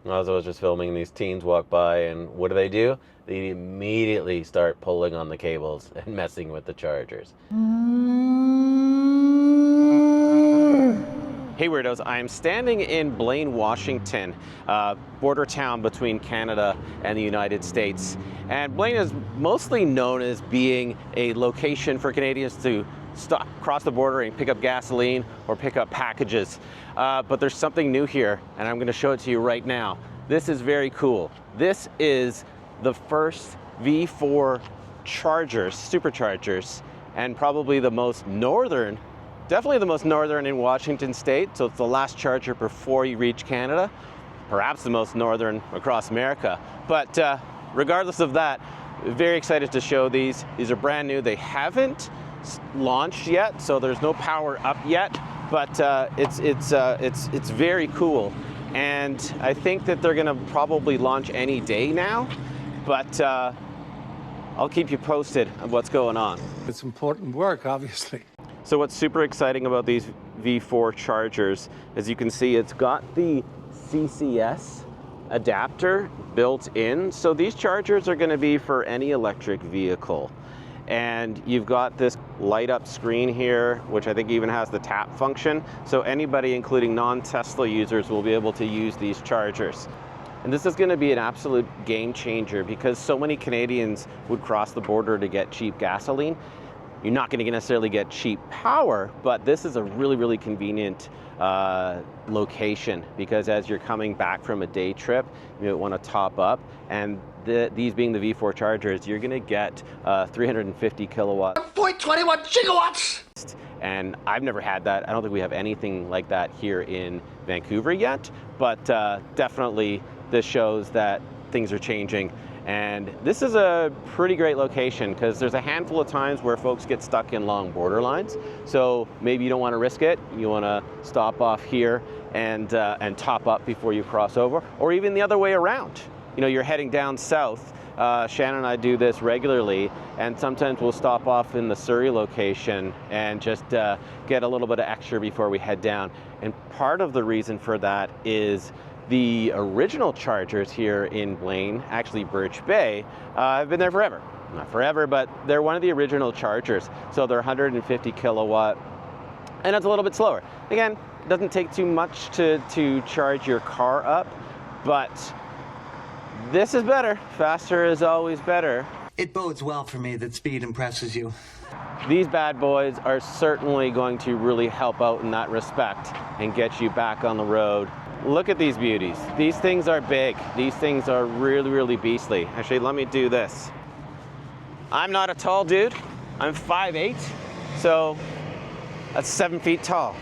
As I was just filming, these teens walk by, and what do? They immediately start pulling on the cables and messing with the chargers. Hey weirdos, I'm standing in Blaine, Washington, border town between Canada and the United States. And Blaine is mostly known as being a location for Canadians to stop, cross the border and pick up gasoline or pick up packages. But there's something new here, and I'm going to show it to you right now. This is very cool. This is the first V4 chargers, superchargers, and probably the most northern, definitely the most northern in Washington State. So it's the last charger before you reach Canada, perhaps the most northern across America. But regardless of that, very excited to show these. These are brand new. They haven't launched yet, so there's no power up yet, but it's very cool. And I think that they're gonna probably launch any day now, but I'll keep you posted of what's going on. It's important work, obviously. So what's super exciting about these V4 chargers, as you can see, it's got the CCS adapter built in. So these chargers are gonna be for any electric vehicle. And you've got this light up screen here, which I think even has the tap function. So anybody, including non-Tesla users, will be able to use these chargers. And this is gonna be an absolute game changer because so many Canadians would cross the border to get cheap gasoline. You're not going to necessarily get cheap power, but this is a really, really convenient location because as you're coming back from a day trip, you might want to top up. And these being the V4 chargers, you're going to get 350 kilowatt. 1.21 gigawatts! And I've never had that. I don't think we have anything like that here in Vancouver yet, but definitely this shows that things are changing. And this is a pretty great location because there's a handful of times where folks get stuck in long border lines. So maybe you don't want to risk it. You want to stop off here and top up before you cross over, or even the other way around. You know, you're heading down south. Shannon and I do this regularly, and sometimes we'll stop off in the Surrey location and just get a little bit of extra before we head down. And part of the reason for that is the original chargers here in Blaine, actually Birch Bay, have been there forever. Not forever, but they're one of the original chargers. So they're 150 kilowatt, and it's a little bit slower. Again, it doesn't take too much to charge your car up, but this is better. Faster is always better. It bodes well for me that speed impresses you. These bad boys are certainly going to really help out in that respect and get you back on the road. Look at these beauties. These things are big. These things are really, really beastly. Actually, let me do this. I'm not a tall dude. I'm 5'8", so that's 7 feet tall.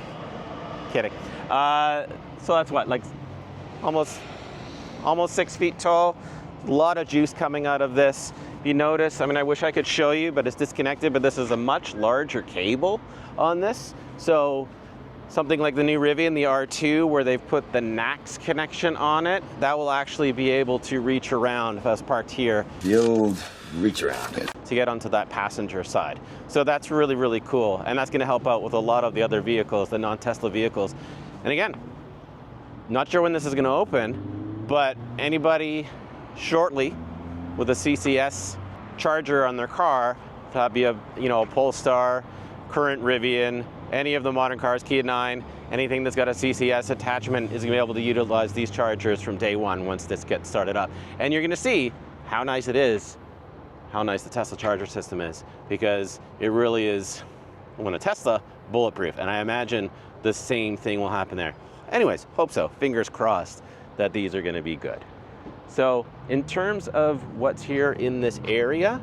Kidding. So that's what, like almost 6 feet tall. A lot of juice coming out of this. If you notice, I mean, I wish I could show you, but it's disconnected, but this is a much larger cable on this. So something like the new Rivian, the R2, where they've put the NACS connection on it, that will actually be able to reach around, if I was parked here. The old reach around it. To get onto that passenger side. So that's really, really cool. And that's gonna help out with a lot of the other vehicles, the non-Tesla vehicles. And again, not sure when this is gonna open, but anybody shortly with a CCS charger on their car, that'd be a Polestar, current Rivian, any of the modern cars, Kia 9, anything that's got a CCS attachment is gonna be able to utilize these chargers from day one once this gets started up. And you're gonna see how nice it is, how nice the Tesla charger system is, because it really is, when a Tesla, bulletproof. And I imagine the same thing will happen there. Anyways, hope so, fingers crossed that these are gonna be good. So in terms of what's here in this area,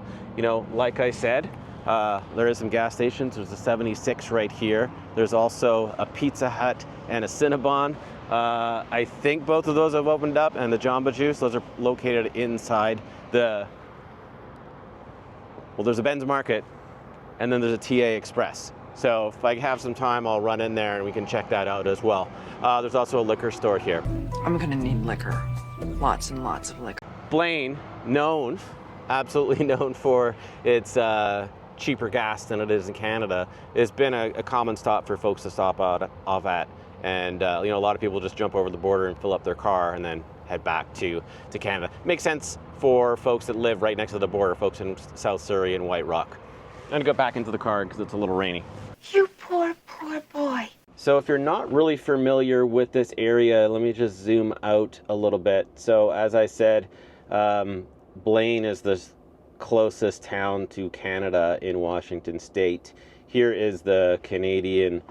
like I said, there is some gas stations. There's a 76 right here. There's also a Pizza Hut and a Cinnabon. I think both of those have opened up, and the Jamba Juice, those are located inside there's a Ben's Market, and then there's a TA Express. So if I have some time, I'll run in there and we can check that out as well. There's also a liquor store here. I'm gonna need liquor. Lots and lots of liquor. Blaine, absolutely known for its cheaper gas than it is in Canada, has been a common stop for folks to stop off at. And you know, a lot of people just jump over the border and fill up their car and then head back to Canada. Makes sense for folks that live right next to the border, folks in South Surrey and White Rock. I'm gonna go back into the car because it's a little rainy. You poor, poor boy. So if you're not really familiar with this area, let me just zoom out a little bit. So as I said, Blaine is the closest town to Canada in Washington State. Here is the Canadian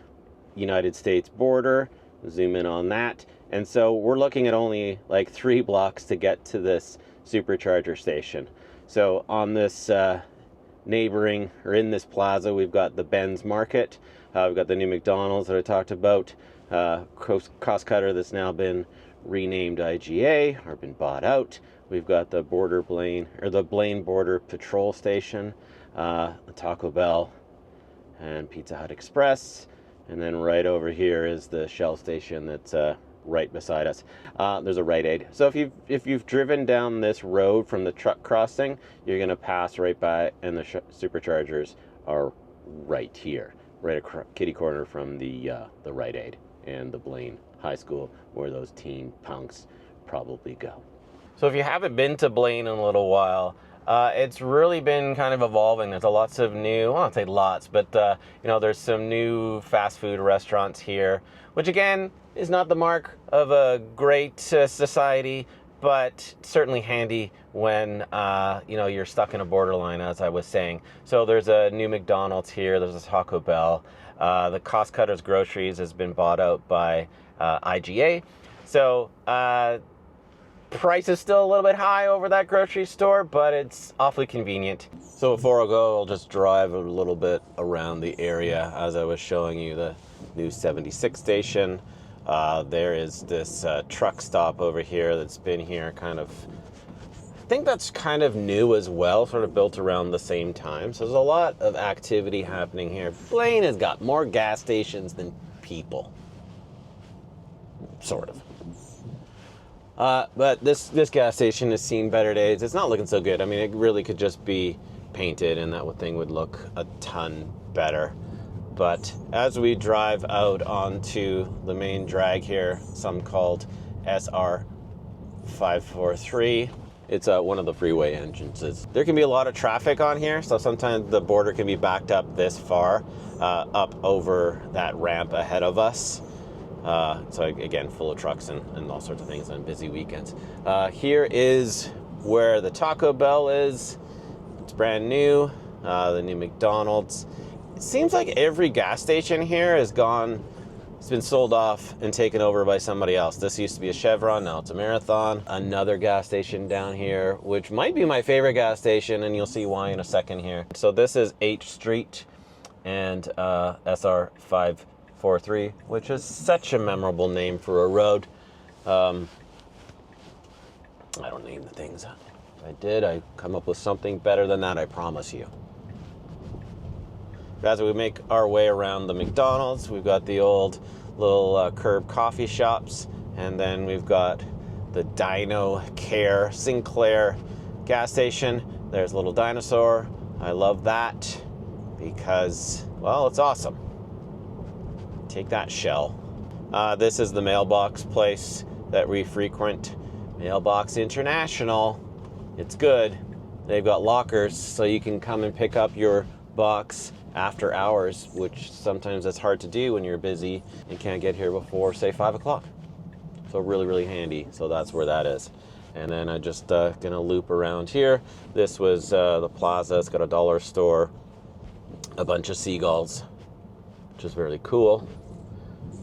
United States border. Zoom in on that. And so we're looking at only like 3 blocks to get to this supercharger station. So on this neighboring, or in this plaza, we've got the Ben's Market. We've got the new McDonald's that I talked about. Cost Cutter that's now been renamed IGA or been bought out. We've got the Blaine Border Patrol Station, the Taco Bell and Pizza Hut Express. And then right over here is the Shell station that's right beside us. There's a Rite Aid. So if you've driven down this road from the truck crossing, you're gonna pass right by, and the Superchargers are right here, right kitty corner from the Rite Aid and the Blaine High School, where those teen punks probably go. So if you haven't been to Blaine in a little while, it's really been kind of evolving. There's lots of new, well, I'll say lots, but you know, there's some new fast food restaurants here, which again is not the mark of a great society, but certainly handy when you know, you're stuck in a borderline, as I was saying. So there's a new McDonald's here. There's a Taco Bell. The Cost Cutters Groceries has been bought out by IGA. So price is still a little bit high over that grocery store, but it's awfully convenient. So before I go, I'll just drive a little bit around the area as I was showing you the new 76 station. There is this truck stop over here that's been here kind of, I think that's kind of new as well, sort of built around the same time. So there's a lot of activity happening here. Blaine has got more gas stations than people, sort of. But this gas station has seen better days. It's not looking so good. I mean, it really could just be painted and that thing would look a ton better. But as we drive out onto the main drag here, some called SR543, it's one of the freeway entrances. There can be a lot of traffic on here, so sometimes the border can be backed up this far, up over that ramp ahead of us. So again, full of trucks and all sorts of things on busy weekends. Here is where the Taco Bell is. It's brand new. The new McDonald's. It seems like every gas station here has gone, it's been sold off and taken over by somebody else. This used to be a Chevron, now it's a Marathon. Another gas station down here, which might be my favorite gas station, and you'll see why in a second here. So this is H Street and SR543, which is such a memorable name for a road. I don't name the things. If I did, I'd come up with something better than that, I promise you. As we make our way around the McDonald's, we've got the old little curb coffee shops, and then we've got the Dino Care Sinclair gas station. There's a little dinosaur. I love that because, well, it's awesome. Take that, Shell. This is the mailbox place that we frequent. Mailbox International. It's good. They've got lockers so you can come and pick up your box after hours, which sometimes it's hard to do when you're busy and can't get here before, say, 5 o'clock. So really, really handy. So that's where that is. And then I'm just gonna loop around here. This was the plaza. It's got a dollar store, a bunch of seagulls, which is really cool.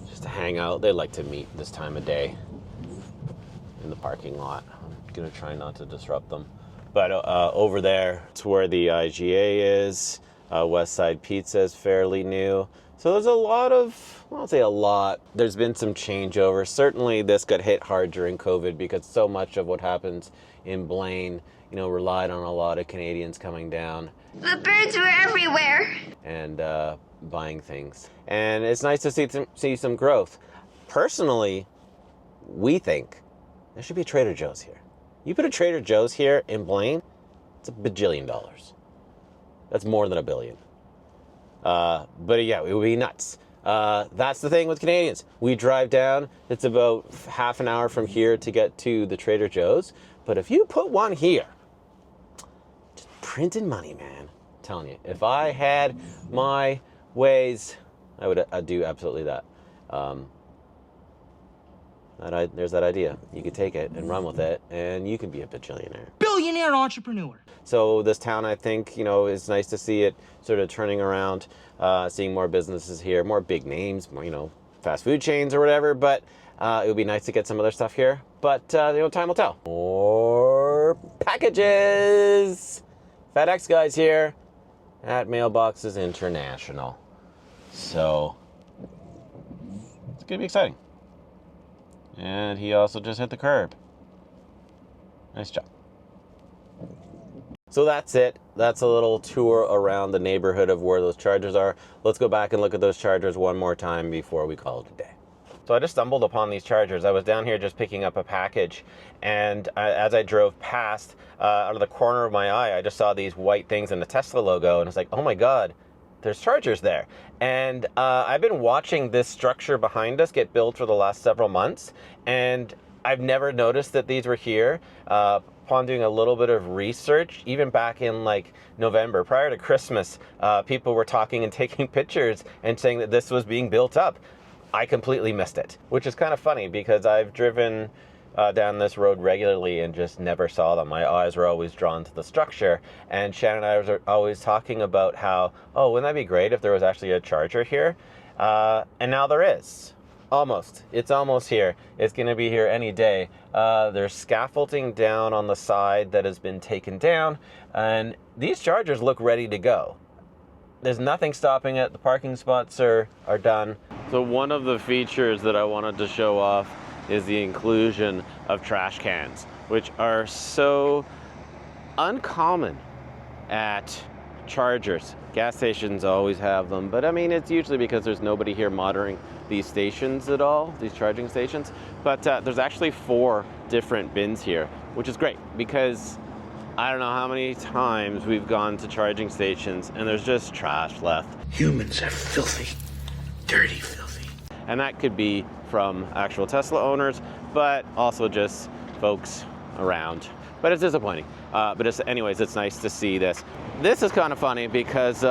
Just to hang out. They like to meet this time of day in the parking lot. I'm gonna try not to disrupt them. But over there, it's where the IGA is. West Side Pizza is fairly new. So there's a lot of, I won't say a lot, there's been some changeover. Certainly this got hit hard during COVID because so much of what happens in Blaine, you know, relied on a lot of Canadians coming down. The birds were everywhere. And buying things. And it's nice to see some growth. Personally, we think there should be a Trader Joe's here. You put a Trader Joe's here in Blaine, it's $1 bajillion. That's more than $1 billion. But yeah, it would be nuts. That's the thing with Canadians. We drive down, it's about half an hour from here to get to the Trader Joe's. But if you put one here, just printing money, man. I'm telling you, if I had my ways, I'd do absolutely that. There's that idea. You could take it and run with it, and you can be a bajillionaire. Billionaire entrepreneur. So this town, I think, is nice to see it sort of turning around, seeing more businesses here, more big names, more, fast food chains or whatever. But it would be nice to get some other stuff here. But, time will tell. More packages! FedEx guys here at Mailboxes International. So, it's going to be exciting. And he also just hit the curb. Nice job. So that's it. That's a little tour around the neighborhood of where those chargers are. Let's go back and look at those chargers one more time before we call it a day. So I just stumbled upon these chargers. I was down here just picking up a package, and as I drove past, out of the corner of my eye, I just saw these white things and the Tesla logo, and it's like, oh my God, there's chargers there. And I've been watching this structure behind us get built for the last several months, and I've never noticed that these were here. Upon doing a little bit of research, even back in like November, prior to Christmas, people were talking and taking pictures and saying that this was being built up. I completely missed it, which is kind of funny because I've driven down this road regularly and just never saw them. My eyes were always drawn to the structure, and Shannon and I were always talking about how, oh, wouldn't that be great if there was actually a charger here? And now there is. Almost. It's almost here. It's going to be here any day. There's scaffolding down on the side that has been taken down, and these chargers look ready to go. There's nothing stopping it. The parking spots are done. So one of the features that I wanted to show off is the inclusion of trash cans, which are so uncommon at chargers. Gas stations always have them, but I mean, it's usually because there's nobody here monitoring these stations at all, these charging stations. But there's actually 4 different bins here, which is great because I don't know how many times we've gone to charging stations and there's just trash left. Humans are filthy. Dirty filthy. And that could be from actual Tesla owners, but also just folks around. But it's disappointing. Anyways, it's nice to see this. This is kind of funny because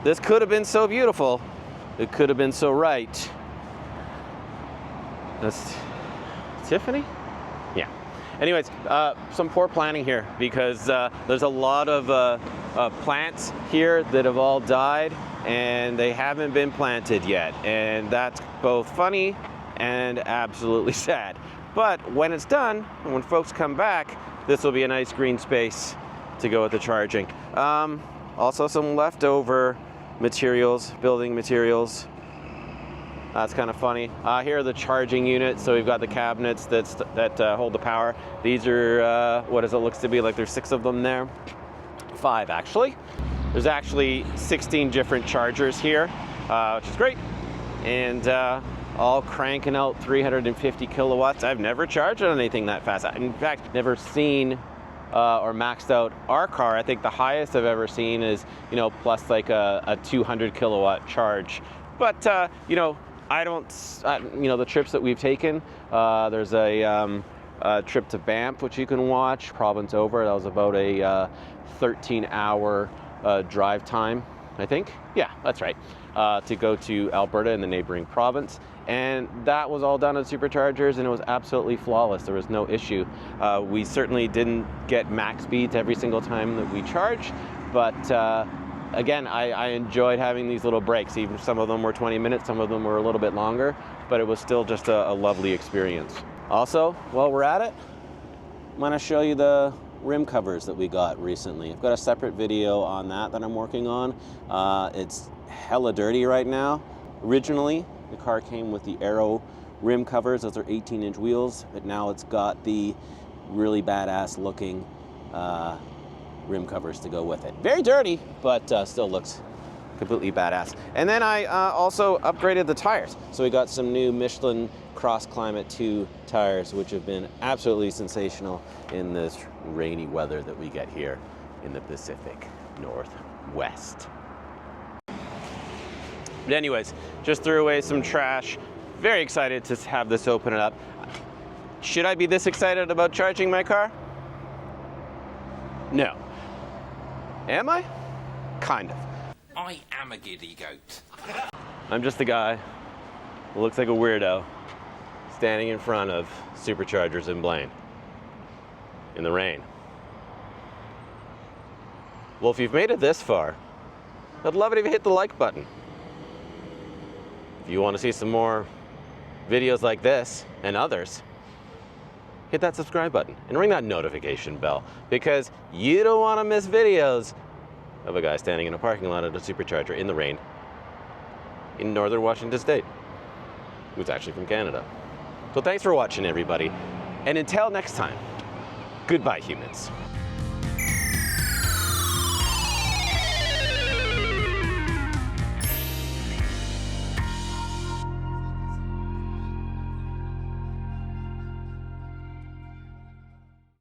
this could have been so beautiful. It could have been so right. That's Tiffany? Yeah. Anyways, some poor planning here because there's a lot of plants here that have all died and they haven't been planted yet. And that's both funny and absolutely sad. But when it's done, and when folks come back, this will be a nice green space to go with the charging. Also some leftover materials, building materials. That's kind of funny. Here are the charging units. So we've got the cabinets that hold the power. These are what it looks to be like. There's 6 of them there. 5 actually. There's actually 16 different chargers here, which is great. And all cranking out 350 kilowatts. I've never charged on anything that fast. In fact, never seen or maxed out our car. I think the highest I've ever seen is, plus like a 200 kilowatt charge. But, I don't, the trips that we've taken, there's a trip to Banff, which you can watch, province over. That was about a 13-hour drive time, I think. Yeah, that's right. To go to Alberta in the neighboring province. And that was all done on Superchargers, and it was absolutely flawless. There was no issue. We certainly didn't get max speeds every single time that we charged, but again, I enjoyed having these little breaks. Even some of them were 20 minutes, some of them were a little bit longer, but it was still just a lovely experience. Also, while we're at it, I'm gonna show you the rim covers that we got recently. I've got a separate video on that I'm working on. It's hella dirty right now. Originally, the car came with the Aero rim covers. Those are 18-inch wheels, but now it's got the really badass looking rim covers to go with it. Very dirty, but still looks completely badass. And then I also upgraded the tires. So we got some new Michelin Cross Climate 2 tires, which have been absolutely sensational in this rainy weather that we get here in the Pacific Northwest. But anyways, just threw away some trash. Very excited to have this open it up. Should I be this excited about charging my car? No. Am I? Kind of. I am a giddy goat. I'm just a guy who looks like a weirdo standing in front of Superchargers in Blaine in the rain. Well, if you've made it this far, I'd love it if you hit the like button. If you want to see some more videos like this and others, hit that subscribe button and ring that notification bell, because you don't want to miss videos of a guy standing in a parking lot at a Supercharger in the rain in northern Washington State, who's actually from Canada. So thanks for watching, everybody. And until next time, goodbye, humans.